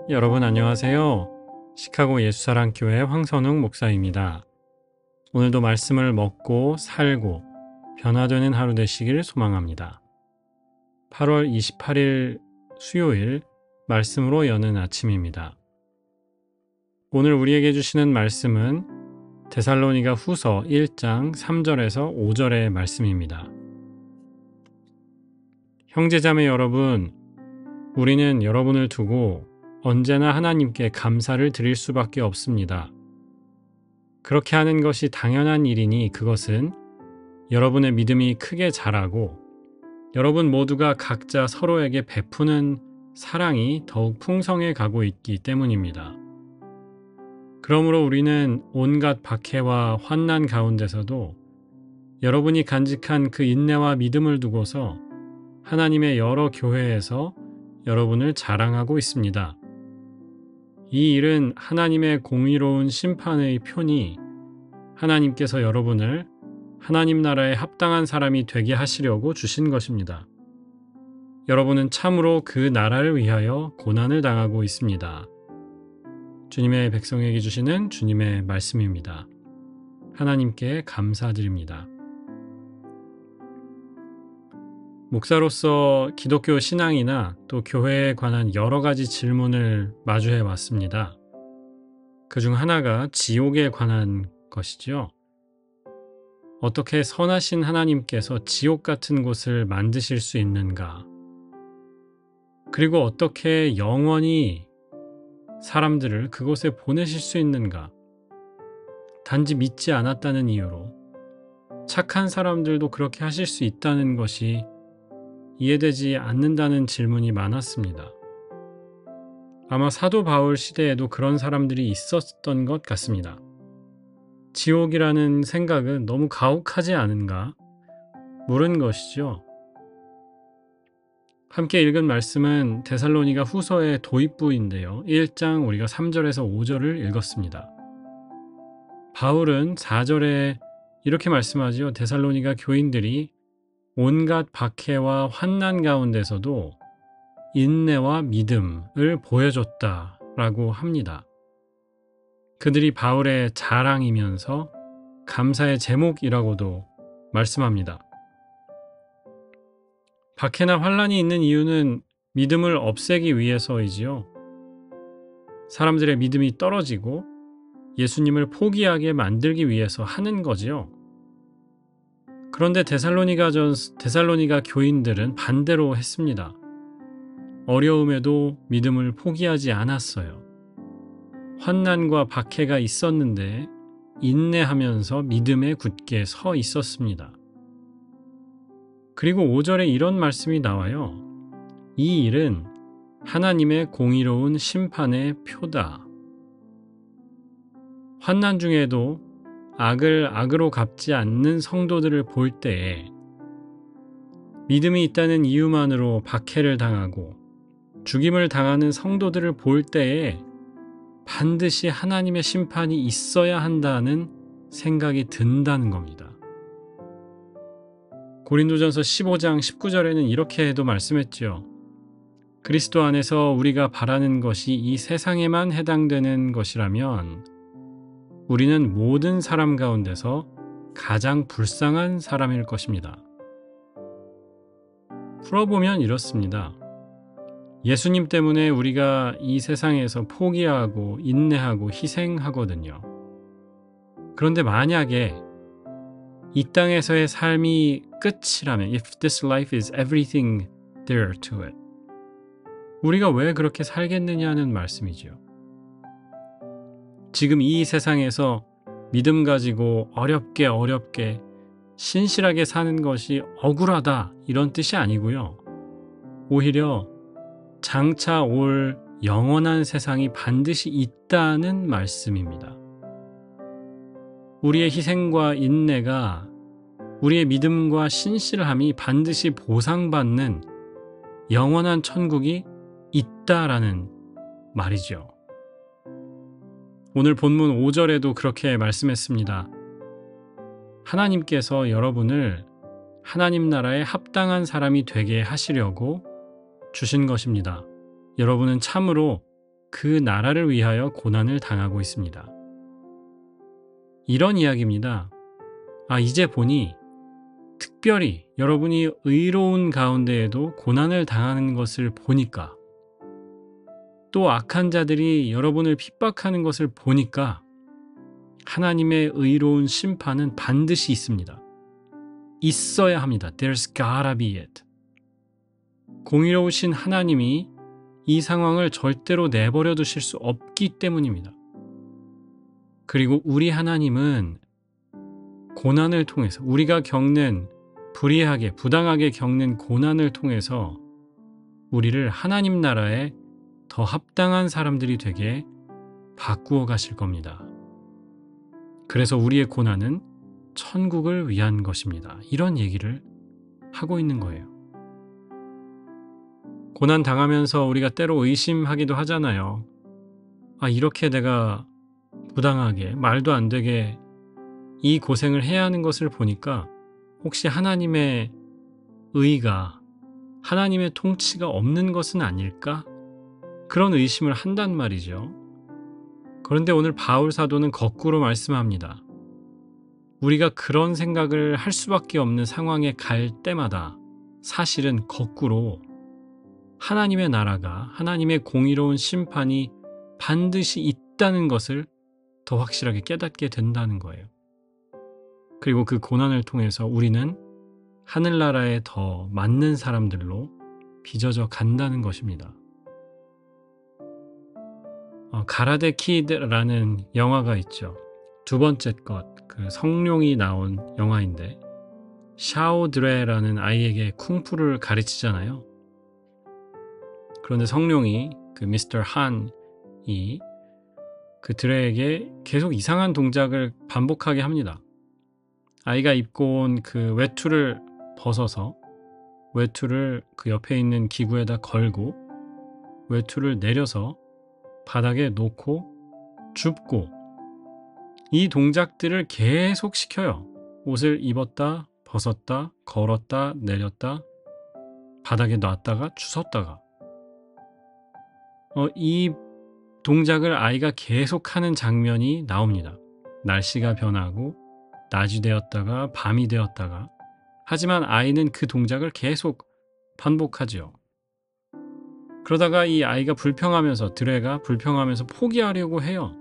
여러분 안녕하세요. 시카고 예수사랑교회 황선웅 목사입니다. 오늘도 말씀을 먹고 살고 변화되는 하루 되시길 소망합니다. 8월 28일 수요일 말씀으로 여는 아침입니다. 오늘 우리에게 주시는 말씀은 데살로니가 후서 1장 3절에서 5절의 말씀입니다. 형제자매 여러분, 우리는 여러분을 두고 언제나 하나님께 감사를 드릴 수밖에 없습니다. 그렇게 하는 것이 당연한 일이니 그것은 여러분의 믿음이 크게 자라고 여러분 모두가 각자 서로에게 베푸는 사랑이 더욱 풍성해 가고 있기 때문입니다. 그러므로 우리는 온갖 박해와 환난 가운데서도 여러분이 간직한 그 인내와 믿음을 두고서 하나님의 여러 교회에서 여러분을 자랑하고 있습니다. 이 일은 하나님의 공의로운 심판의 표니 하나님께서 여러분을 하나님 나라에 합당한 사람이 되게 하시려고 주신 것입니다. 여러분은 참으로 그 나라를 위하여 고난을 당하고 있습니다. 주님의 백성에게 주시는 주님의 말씀입니다. 하나님께 감사드립니다. 목사로서 기독교 신앙이나 또 교회에 관한 여러 가지 질문을 마주해 왔습니다. 그중 하나가 지옥에 관한 것이죠. 어떻게 선하신 하나님께서 지옥 같은 곳을 만드실 수 있는가? 그리고 어떻게 영원히 사람들을 그곳에 보내실 수 있는가? 단지 믿지 않았다는 이유로 착한 사람들도 그렇게 하실 수 있다는 것이 이해되지 않는다는 질문이 많았습니다. 아마 사도 바울 시대에도 그런 사람들이 있었던 것 같습니다. 지옥이라는 생각은 너무 가혹하지 않은가? 물은 것이죠. 함께 읽은 말씀은 데살로니가 후서의 도입부인데요. 1장 우리가 3절에서 5절을 읽었습니다. 바울은 4절에 이렇게 말씀하죠. 데살로니가 교인들이 온갖 박해와 환난 가운데서도 인내와 믿음을 보여줬다라고 합니다. 그들이 바울의 자랑이면서 감사의 제목이라고도 말씀합니다. 박해나 환난이 있는 이유는 믿음을 없애기 위해서이지요. 사람들의 믿음이 떨어지고 예수님을 포기하게 만들기 위해서 하는 거지요. 그런데 데살로니가 교인들은 반대로 했습니다. 어려움에도 믿음을 포기하지 않았어요. 환난과 박해가 있었는데 인내하면서 믿음에 굳게 서 있었습니다. 그리고 5절에 이런 말씀이 나와요. 이 일은 하나님의 공의로운 심판의 표다. 환난 중에도 악을 악으로 갚지 않는 성도들을 볼 때에 믿음이 있다는 이유만으로 박해를 당하고 죽임을 당하는 성도들을 볼 때에 반드시 하나님의 심판이 있어야 한다는 생각이 든다는 겁니다. 고린도전서 15장 19절에는 이렇게도 말씀했죠. 그리스도 안에서 우리가 바라는 것이 이 세상에만 해당되는 것이라면 우리는 모든 사람 가운데서 가장 불쌍한 사람일 것입니다. 풀어보면 이렇습니다. 예수님 때문에 우리가 이 세상에서 포기하고 인내하고 희생하거든요. 그런데 만약에 이 땅에서의 삶이 끝이라면 If this life is everything there to it 우리가 왜 그렇게 살겠느냐는 말씀이죠. 지금 이 세상에서 믿음 가지고 어렵게 신실하게 사는 것이 억울하다 이런 뜻이 아니고요. 오히려 장차 올 영원한 세상이 반드시 있다는 말씀입니다. 우리의 희생과 인내가 우리의 믿음과 신실함이 반드시 보상받는 영원한 천국이 있다라는 말이죠. 오늘 본문 5절에도 그렇게 말씀했습니다. 하나님께서 여러분을 하나님 나라에 합당한 사람이 되게 하시려고 주신 것입니다. 여러분은 참으로 그 나라를 위하여 고난을 당하고 있습니다. 이런 이야기입니다. 이제 보니 특별히 여러분이 의로운 가운데에도 고난을 당하는 것을 보니까, 또 악한 자들이 여러분을 핍박하는 것을 보니까 하나님의 의로운 심판은 반드시 있습니다. 있어야 합니다. There's gotta be it. 공의로우신 하나님이 이 상황을 절대로 내버려 두실 수 없기 때문입니다. 그리고 우리 하나님은 고난을 통해서, 우리가 겪는 불의하게, 부당하게 겪는 고난을 통해서 우리를 하나님 나라에 더 합당한 사람들이 되게 바꾸어 가실 겁니다. 그래서 우리의 고난은 천국을 위한 것입니다. 이런 얘기를 하고 있는 거예요. 고난 당하면서 우리가 때로 의심하기도 하잖아요. 이렇게 내가 부당하게, 말도 안 되게 이 고생을 해야 하는 것을 보니까 혹시 하나님의 의가, 하나님의 통치가 없는 것은 아닐까? 그런 의심을 한단 말이죠. 그런데 오늘 바울 사도는 거꾸로 말씀합니다. 우리가 그런 생각을 할 수밖에 없는 상황에 갈 때마다 사실은 거꾸로 하나님의 나라가, 하나님의 공의로운 심판이 반드시 있다는 것을 더 확실하게 깨닫게 된다는 거예요. 그리고 그 고난을 통해서 우리는 하늘나라에 더 맞는 사람들로 빚어져 간다는 것입니다. 가라데 키드라는 영화가 있죠. 두 번째 것, 그 성룡이 나온 영화인데 샤오드레라는 아이에게 쿵푸를 가르치잖아요. 그런데 성룡이, 그 미스터 한이 그 드레에게 계속 이상한 동작을 반복하게 합니다. 아이가 입고 온 그 외투를 벗어서 외투를 그 옆에 있는 기구에다 걸고 외투를 내려서 바닥에 놓고 줍고, 이 동작들을 계속 시켜요. 옷을 입었다, 벗었다, 걸었다, 내렸다, 바닥에 놨다가 주웠다가. 이 동작을 아이가 계속하는 장면이 나옵니다. 날씨가 변하고 낮이 되었다가 밤이 되었다가. 하지만 아이는 그 동작을 계속 반복하죠. 그러다가 이 아이가 불평하면서, 드레가 불평하면서 포기하려고 해요.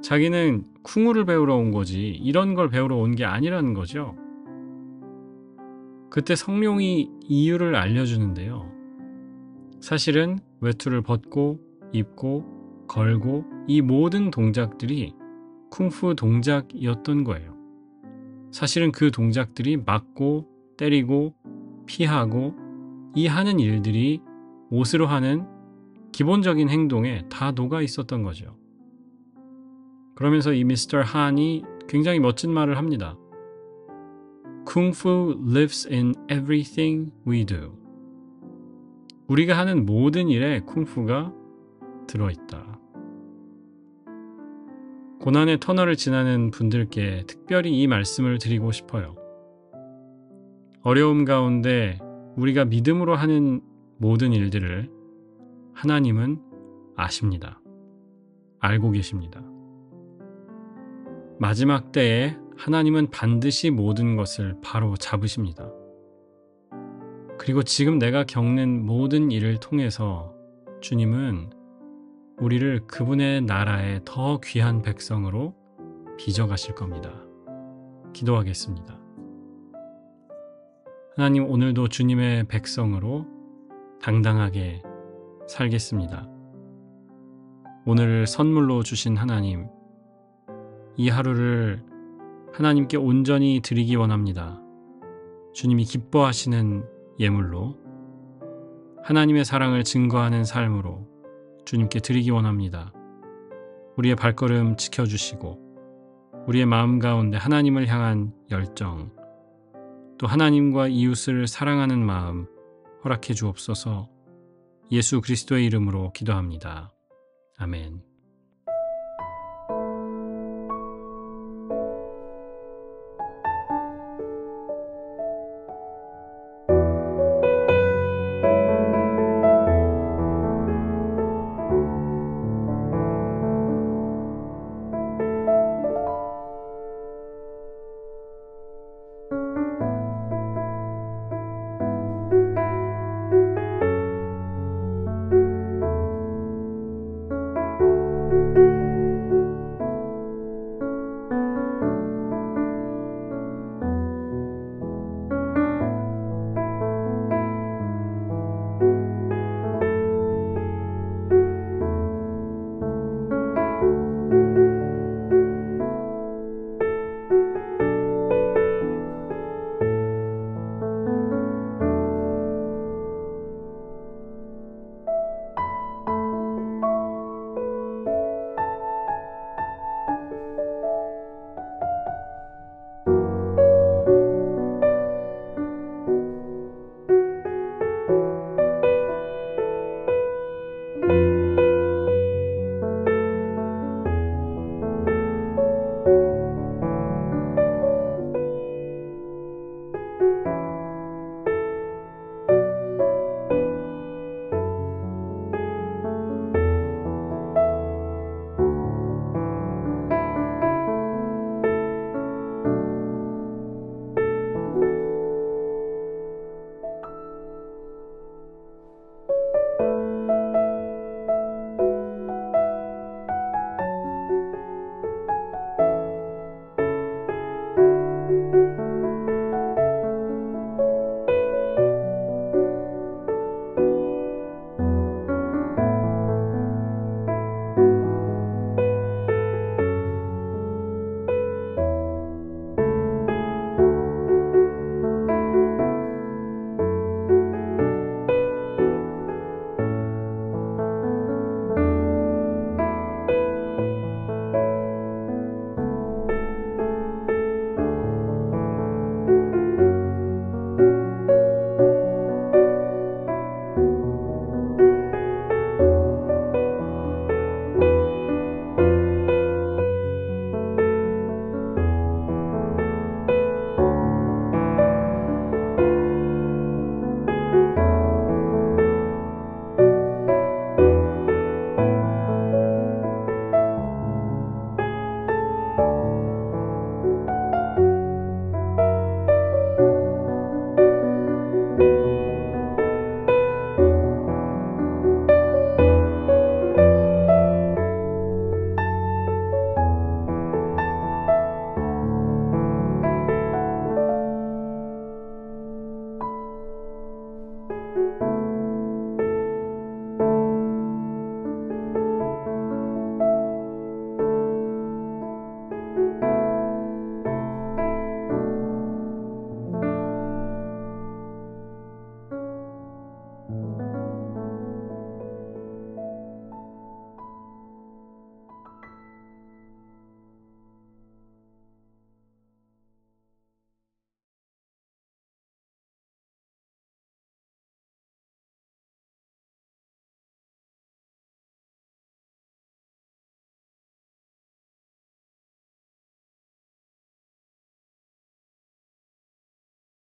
자기는 쿵우를 배우러 온 거지 이런 걸 배우러 온 게 아니라는 거죠. 그때 성룡이 이유를 알려주는데요. 사실은 외투를 벗고 입고 걸고 이 모든 동작들이 쿵푸 동작이었던 거예요. 사실은 그 동작들이 맞고 때리고 피하고 이 하는 일들이 옷으로 하는 기본적인 행동에 다 녹아 있었던 거죠. 그러면서 이 미스터 한이 굉장히 멋진 말을 합니다. 쿵푸 lives in everything we do. 우리가 하는 모든 일에 쿵푸가 들어있다. 고난의 터널을 지나는 분들께 특별히 이 말씀을 드리고 싶어요. 어려움 가운데 우리가 믿음으로 하는 모든 일들을 하나님은 아십니다. 알고 계십니다. 마지막 때에 하나님은 반드시 모든 것을 바로 잡으십니다. 그리고 지금 내가 겪는 모든 일을 통해서 주님은 우리를 그분의 나라의 더 귀한 백성으로 빚어가실 겁니다. 기도하겠습니다. 하나님, 오늘도 주님의 백성으로 당당하게 살겠습니다. 오늘 선물로 주신 하나님, 이 하루를 하나님께 온전히 드리기 원합니다. 주님이 기뻐하시는 예물로, 하나님의 사랑을 증거하는 삶으로 주님께 드리기 원합니다. 우리의 발걸음 지켜주시고 우리의 마음 가운데 하나님을 향한 열정, 또 하나님과 이웃을 사랑하는 마음 허락해 주옵소서. 예수 그리스도의 이름으로 기도합니다. 아멘.